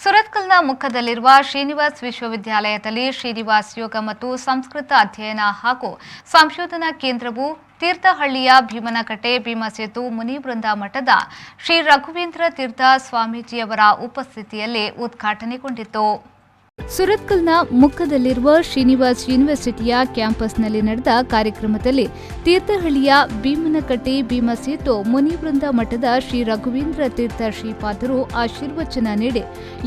ಸುರತ್ಕಲ್ನ ಮುಖದಲ್ಲಿರುವ ಶ್ರೀನಿವಾಸ್ ವಿಶ್ವವಿದ್ಯಾಲಯದಲ್ಲಿ ಶ್ರೀನಿವಾಸ್ ಯೋಗ ಮತ್ತು ಸಂಸ್ಕೃತ ಅಧ್ಯಯನ ಹಾಗೂ ಸಂಶೋಧನಾ ಕೇಂದ್ರವು ತೀರ್ಥಹಳ್ಳಿಯ ಭೀಮನಕಟ್ಟೆ ಭೀಮಸೇತು ಮುನಿವೃಂದ ಮಠದ ಶ್ರೀ ರಘುವೀಂದ್ರ ತೀರ್ಥ ಸ್ವಾಮೀಜಿಯವರ ಉಪಸ್ಥಿತಿಯಲ್ಲಿ ಉದ್ಘಾಟನೆಗೊಂಡಿತು. ಸುರತ್ಕಲ್ನ ಮುಖದಲ್ಲಿರುವ ಶ್ರೀನಿವಾಸ್ ಯೂನಿವರ್ಸಿಟಿಯ ಕ್ಯಾಂಪಸ್ನಲ್ಲಿ ನಡೆದ ಕಾರ್ಯಕ್ರಮದಲ್ಲಿ ತೀರ್ಥಹಳ್ಳಿಯ ಭೀಮನಕಟ್ಟೆ ಭೀಮಸೇತು ಮುನಿವೃಂದ ಮಠದ ಶ್ರೀ ರಘುವೀಂದ್ರ ತೀರ್ಥ ಶ್ರೀಪಾದರು ಆಶೀರ್ವಚನ ನೀಡಿ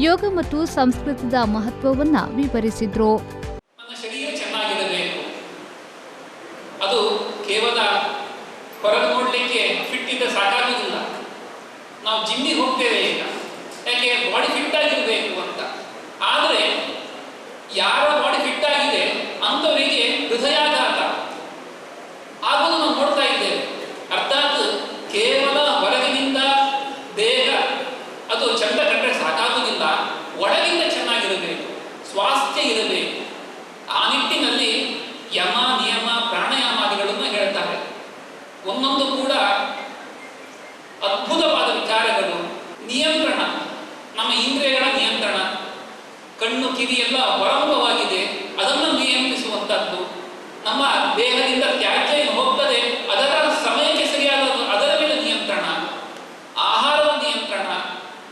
ಯೋಗ ಮತ್ತು ಸಂಸ್ಕೃತದ ಮಹತ್ವವನ್ನು ವಿವರಿಸಿದರು. ಅದು ಕೇವಲ ಹೊರಗೆ ನೋಡಲಿಕ್ಕೆ ಫಿಟ್ ಇದ್ದರೆ ಸಾಕಾಗುವುದಿಲ್ಲ. ನಾವು ಜಿಮ್ಮಿಗೆ ಹೋಗ್ತೇವೆ ಈಗ, ಯಾಕೆ ಬಾಡಿ ಫಿಟ್ ಆಗಿರಬೇಕು ಅಂತ. ಆದರೆ ಯಾರ ಬಾಡಿ ಫಿಟ್ ಆಗಿದೆ ಅಂಥವರಿಗೆ ಹೃದಯಾಘಾತ ಆಗೋದು ನಾವು ನೋಡ್ತಾ ಇದ್ದೇವೆ. ಅರ್ಥಾತ್ ಕೇವಲ ಹೊರಗಿನಿಂದ ದೇಹ ಅದು ಚಂದ ಕಂಡ್ರೆ ಸಾಕಾಗುವುದಿಲ್ಲ, ಒಳಗಿಂದ ಚೆನ್ನಾಗಿರಬೇಕು, ಸ್ವಾಸ್ಥ್ಯ ಇರಬೇಕು. ಆ ನಿಟ್ಟಿನಲ್ಲಿ ಯಮ ನಿಯಮ ಪ್ರಾಣಾಯಾಮಾದಿಗಳನ್ನು ಹೇಳ್ತಾರೆ. ಒಂದೊಂದು ಕೂಡ ಅದ್ಭುತವಾದ ವಿಚಾರಗಳು. ನಿಯಂತ್ರಣ, ನಮ್ಮ ಇಂದ್ರಿಯಗಳ ನಿಯಂತ್ರಣ, ಕಣ್ಣು ಕಿವಿ ಎಲ್ಲ ಹೊರಮುಖವಾಗಿದೆ, ಅದನ್ನು ನಿಯಂತ್ರಿಸುವಂಥದ್ದು. ನಮ್ಮ ದೇಹದಿಂದ ತ್ಯಾಜ್ಯ ಏನು ಹೋಗ್ತದೆ ಅದರ ಸಮಯಕ್ಕೆ ಸರಿಯಾದ ಅದರ ಮೇಲೆ ನಿಯಂತ್ರಣ, ಆಹಾರದ ನಿಯಂತ್ರಣ,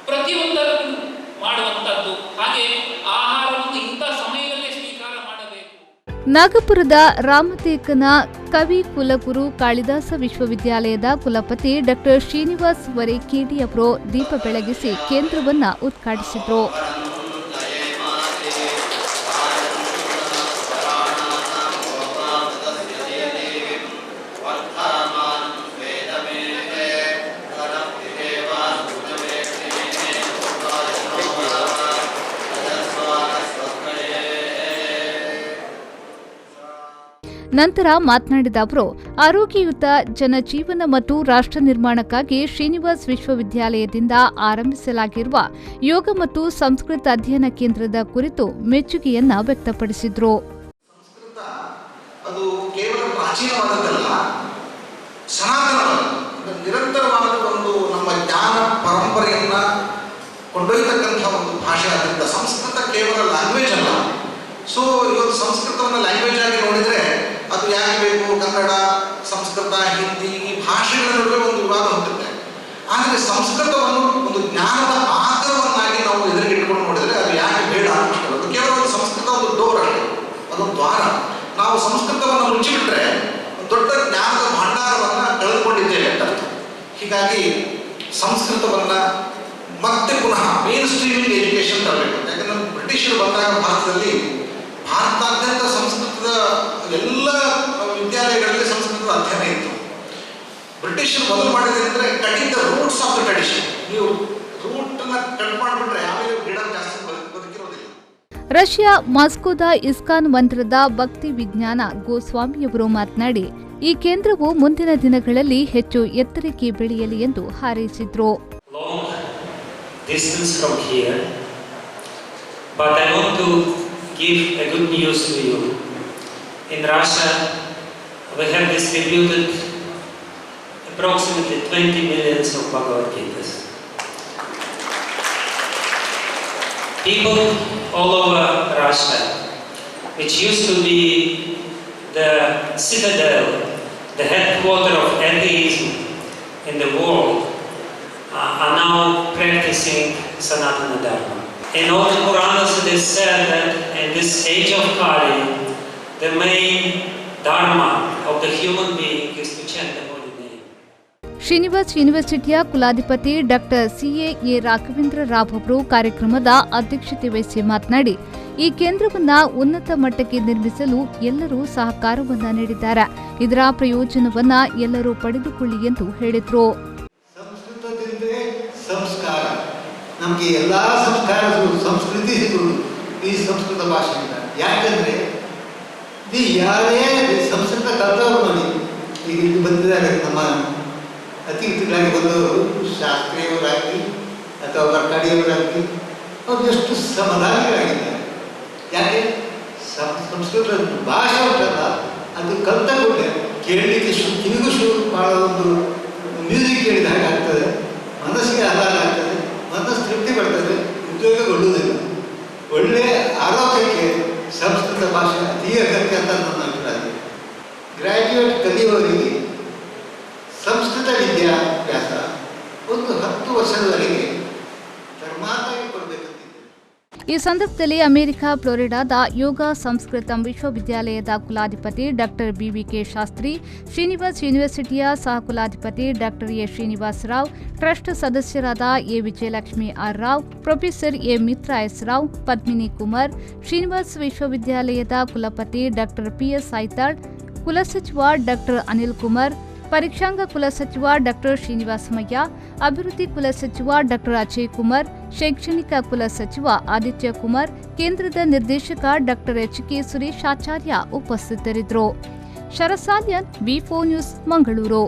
ಪ್ರತಿಯೊಂದರನ್ನು ಮಾಡುವಂಥದ್ದು. ಹಾಗೆ ಆಹಾರವನ್ನು ಇಂಥ ಸಮಯದಲ್ಲೇ ಸ್ವೀಕಾರ ಮಾಡಬೇಕು. ನಾಗಪುರದ ರಾಮತೇಕನ ಕವಿ ಕುಲಗುರು ಕಾಳಿದಾಸ ವಿಶ್ವವಿದ್ಯಾಲಯದ ಕುಲಪತಿ ಡಾಕ್ಟರ್ ಶ್ರೀನಿವಾಸ್ ವರೇಕೇಡಿ ಅವರು ದೀಪ ಬೆಳಗಿಸಿ ಕೇಂದ್ರವನ್ನು ಉದ್ಘಾಟಿಸಿದರು. ನಂತರ ಮಾತನಾಡಿದ ಅವರು, ಆರೋಗ್ಯಯುತ ಜನಜೀವನ ಮತ್ತು ರಾಷ್ಟ್ರ ನಿರ್ಮಾಣಕ್ಕಾಗಿ ಶ್ರೀನಿವಾಸ್ ವಿಶ್ವವಿದ್ಯಾಲಯದಿಂದ ಆರಂಭಿಸಲಾಗಿರುವ ಯೋಗ ಮತ್ತು ಸಂಸ್ಕೃತ ಅಧ್ಯಯನ ಕೇಂದ್ರದ ಕುರಿತು ಮೆಚ್ಚುಗೆಯನ್ನ ವ್ಯಕ್ತಪಡಿಸಿದರು. ಸಂಸ್ಕೃತ ಅದು ಕೇವಲ ಪ್ರಾಚೀನವಾದದ್ದಲ್ಲ, ಸನಾತನವಾದ ನಿರಂತರವಾದ ಒಂದು ನಮ್ಮ ಜ್ಞಾನ ಪರಂಪರೆಯನ್ನ ಕೊಂಡೊಯ್ಯತಕ್ಕಂಥ ಒಂದು ಭಾಷೆ. ಆದ್ದರಿಂದ ಸಂಸ್ಕೃತ ಕೇವಲ ಲ್ಯಾಂಗ್ವೇಜ್ ಅಲ್ಲ. ಸೊ ಇವತ್ತು ಸಂಸ್ಕೃತವನ್ನು ಲ್ಯಾಂಗ್ವೇಜ್ ಆಗಿ ನೋಡಿದರೆ ಅದು ಯಾಕೆ ಬೇಕು, ಕನ್ನಡ, ಸಂಸ್ಕೃತ, ಹಿಂದಿ ಈ ಭಾಷೆಗಳ ನಡುವೆ ಒಂದು ವಿವಾದ ಹೊಂದುತ್ತೆ. ಆದರೆ ಸಂಸ್ಕೃತವನ್ನು ಒಂದು ಜ್ಞಾನದ ಆಧಾರವನ್ನಾಗಿ ನಾವು ಎದುರಿಗಿಟ್ಟುಕೊಂಡು ನೋಡಿದರೆ ಅದು ಯಾಕೆ ಬೇಡ ಅಷ್ಟೇ. ಅದು ಕೇವಲ ಒಂದು ಸಂಸ್ಕೃತ ಒಂದು ಡೋರ್ ಅಷ್ಟೇ, ಅದೊಂದು ದ್ವಾರ. ನಾವು ಸಂಸ್ಕೃತವನ್ನು ಮುಚ್ಚಿಬಿಟ್ರೆ ದೊಡ್ಡ ಜ್ಞಾನದ ಭಂಡಾರವನ್ನು ಕಳೆದುಕೊಂಡಿದ್ದೇವೆ ಅಂತ. ಹೀಗಾಗಿ ಸಂಸ್ಕೃತವನ್ನು ಮತ್ತೆ ಪುನಃ ಮೇನ್ ಸ್ಟ್ರೀಮಿಂಗ್ ಎಜುಕೇಶನ್ ತರಬೇಕು. ಯಾಕಂದ್ರೆ ಬ್ರಿಟಿಷರು ಬಂದಾಗ ಭಾರತಾದ್ಯಂತ ಸಂಸ್ಕೃತದ ಎಲ್ಲ ವಿದ್ಯಾಲಯಗಳಲ್ಲಿ ಸಂಸ್ಕೃತದ ಅಧ್ಯಯನ ಇತ್ತು. ಬ್ರಿಟಿಷರು ಮೊದಲು ಮಾಡಿದೆ ಅಂದರೆ cutting the roots of the tradition. ನೀವು ರೂಟನ್ನು ಕಟ್ ಮಾಡಿಬಿಟ್ರೆ ಆಮೇಲೆ ಗಿಡ ಜಾಸ್ತಿ ಬದುಕಿರೋದಿಲ್ಲ. ರಷ್ಯಾ ಮಾಸ್ಕೋದ ಇಸ್ಕಾನ್ ಮಂದಿರದ ಭಕ್ತಿ ವಿಜ್ಞಾನ ಗೋಸ್ವಾಮಿಯವರು ಮಾತನಾಡಿ, ಈ ಕೇಂದ್ರವು ಮುಂದಿನ ದಿನಗಳಲ್ಲಿ ಹೆಚ್ಚು ಎತ್ತರಕ್ಕೆ ಬೆಳೆಯಲಿ ಎಂದು ಹಾರೈಸಿದರು. Give a good news to you. In Russia, we have distributed approximately 20 millions of Bhagavad Gitas. People all over Russia, which used to be the citadel, the headquarters of atheism in the world, are now practicing Sanatana Dharma. In all the Puranas it is said that in this age of Kali, the main dharma of the human being is to chant the holy name. Srinivas ಯೂನಿವರ್ಸಿಟಿಯ ಕುಲಾಧಿಪತಿ doctor CA Raghavendra Rao ಅವರು ಕಾರ್ಯಕ್ರಮದ ಅಧ್ಯಕ್ಷತೆ ವಹಿಸಿ ಮಾತನಾಡಿ, ಈ ಕೇಂದ್ರವನ್ನ ಉನ್ನತ ಮಟ್ಟಕ್ಕೆ ನಿರ್ಮಿಸಲು ಎಲ್ಲರೂ ಸಹಕಾರವನ್ನ ನೀಡಿದ್ದಾರೆ. ಇದರ ಪ್ರಯೋಜನವನ್ನ ಎಲ್ಲರೂ ಪಡೆದುಕೊಳ್ಳಿ ಎಂದು ಹೇಳಿದರು. ನಮಗೆ ಎಲ್ಲ ಸಂಸ್ಕಾರಗಳು ಸಂಸ್ಕೃತಿಗಳು ಈ ಸಂಸ್ಕೃತ ಭಾಷೆಯಿಂದ. ಯಾಕಂದರೆ ಇದು ಯಾರೇ ಸಂಸ್ಕೃತ ಕಲ್ತವ್ರು ನೋಡಿ, ಈಗ ಇಲ್ಲಿ ಬಂದಿದ್ದಾರೆ ನಮ್ಮ ಅತಿಥಿಗಳಾಗಿ ಬಂದವರು, ಶಾಸ್ತ್ರೀಯವರಾಗಲಿ ಅಥವಾ ಬರ್ಕಾಡಿಯವರಾಗಲಿ, ಅವರು ಎಷ್ಟು ಸಮಾಧಾನಿಗಳಾಗಿದ್ದಾರೆ. ಯಾಕೆ ಸಂಸ್ಕೃತ ಭಾಷೆ ಉಂಟಲ್ಲ, ಅದು ಕಲ್ತ ಕೂಡಲೇ ಕೇಳಲಿಕ್ಕೆ ಕಿವಿಗೂ ಭಾಳ ಒಂದು ಮ್ಯೂಸಿಕ್ ಕೇಳಿದ ಹಾಗೆ ಆಗ್ತದೆ, ಮನಸ್ಸಿಗೆ ಆಧಾರ ಆಗ್ತದೆ, ಮನಸ್ಸು ತೃಪ್ತಿ ಪಡ್ತದೆ, ಉದ್ಯೋಗಗೊಳ್ಳುವುದಿಲ್ಲ. ಕಲಿಯುವವರಿಗೆ ಸಂಸ್ಕೃತ ವಿದ್ಯಾಭ್ಯಾಸ ಒಂದು 10 ವರ್ಷದವರೆಗೆ ಧರ್ಮಾಂತರಕ್ಕೆ ಕೊಡಬೇಕಂತಿದೆ. ಈ ಸಂದರ್ಭದಲ್ಲಿ ಅಮೆರಿಕ ಫ್ಲೋರಿಡಾದ ಯೋಗ ಸಂಸ್ಕೃತಂ ವಿಶ್ವವಿದ್ಯಾಲಯದ ಕುಲಾಧಿಪತಿ ಡಾಕ್ಟರ್ BVK ಶಾಸ್ತ್ರಿ, ಶ್ರೀನಿವಾಸ್ ಯೂನಿವರ್ಸಿಟಿಯ ಸಹ ಕುಲಾಧಿಪತಿ doctor A Srinivasa Rao, trust ಸದಸ್ಯರಾದ A Vijayalakshmi R Rao, professor A Mitra S Rao, Padmini Kumar, Srinivas ವಿಶ್ವವಿದ್ಯಾಲಯದ ಕುಲಪತಿ ಡಾಕ್ಟರ್ PS ಐತಾಳ್, ಕುಲಸಚಿವ ಡಾಕ್ಟರ್ ಅನಿಲ್ ಕುಮಾರ್, ಪರೀಕ್ಷಾಂಗ ಕುಲಸಚಿವ ಡಾಕ್ಟರ್ ಶ್ರೀನಿವಾಸಮಯ್ಯ, ಅಭಿವೃದ್ಧಿ ಕುಲಸಚಿವ ಡಾಕ್ಟರ್ ಅಜಯ್ ಕುಮಾರ್, ಶೈಕ್ಷಣಿಕ ಕುಲಸಚಿವ ಆದಿತ್ಯ ಕುಮಾರ್, ಕೇಂದ್ರದ ನಿರ್ದೇಶಕ ಡಾಕ್ಟರ್ HK ಸುರೇಶ್ ಆಚಾರ್ಯ ಉಪಸ್ಥಿತರಿದ್ದರು. ಶರಸಾಲ್ಯನ್, V4 ನ್ಯೂಸ್, ಮಂಗಳೂರು.